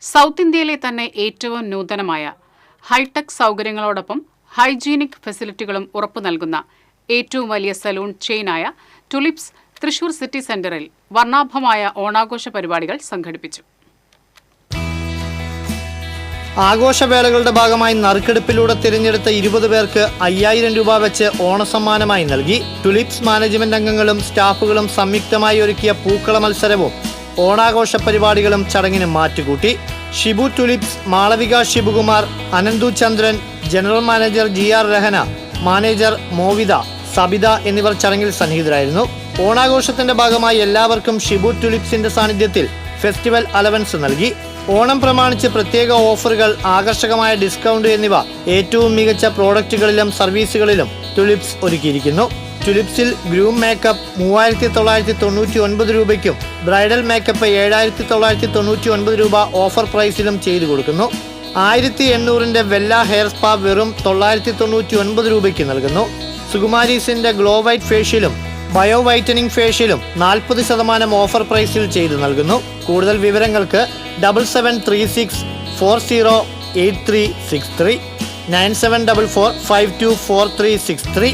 South ഇന്ത്യയിലെ തന്നെ ഏറ്റവും നൂതനമായ ഹൈടെക് സൗകര്യങ്ങളോടൊപ്പം ഹൈജീനിക് ഫെസിലിറ്റികളും ഉറപ്പു നൽകുന്ന ഏറ്റവും വലിയ സലൂൺ ചെയിനായ ടുലിപ്സ് തൃശൂർ സിറ്റി സെന്ററിൽ വർണ്ണാഭമായ ഓണാഘോഷ പരിപാടികൾ സംഘടിപ്പിച്ചു. ആഘോഷവേളകളുടെ ഭാഗമായി നറുക്കെടുപ്പിലൂടെ തിരഞ്ഞെടുത്ത 20 പേർക്ക് 5000 രൂപ വെച്ച് ഓണസമ്മാനമായി നൽകി. ടുലിപ്സ് മാനേജ്മെന്റ് അംഗങ്ങളും സ്റ്റാഫുകളും സംയുക്തമായി ഒരുക്കിയ പൂക്കള മത്സരവും ഓണാഘോഷ പരിപാടികളും ചടങ്ങിന് മാറ്റുകൂട്ടി. Shibu Tulips, Malavika Sivakumar, Ananthu Chandran, general manager GR Rahana, manager Movitha, Sabitha എന്നിവർ ചടങ്ങിൽ സന്നിഹിതരായിരുന്നു. ഓണാഘോഷത്തിന്റെ ഭാഗമായി എല്ലാവർക്കും ഷിബു ടുലിപ്സിന്റെ സാന്നിധ്യത്തിൽ ഫെസ്റ്റിവൽ അലവൻസ് നൽകി. ഓണം പ്രമാണിച്ച് പ്രത്യേക ഓഫറുകൾ, ആകർഷകമായ ഡിസ്കൗണ്ട് എന്നിവ ഏറ്റവും മികച്ച പ്രോഡക്റ്റുകളിലും സർവീസുകളിലും ടുലിപ്സ് ഒരുക്കിയിരിക്കുന്നു. ടുലിപ്സിൽ ഗ്രൂം മേക്കപ്പ് 3999 രൂപയ്ക്കും ബ്രൈഡൽ മേക്കപ്പ് 7999 രൂപ ഓഫർ പ്രൈസിലും ചെയ്തു കൊടുക്കുന്നു. 1800 വെല്ല ഹെയർ സ്പാ വെറും 999 രൂപയ്ക്ക് നൽകുന്നു. സുകുമാരീസിന്റെ ഗ്ലോ വൈറ്റ് ഫേഷ്യലും ബയോ വൈറ്റനിങ് ഫേഷ്യലും 40% ഓഫർ പ്രൈസിൽ ചെയ്തു നൽകുന്നു. കൂടുതൽ വിവരങ്ങൾക്ക് 7736 408363 9744 524363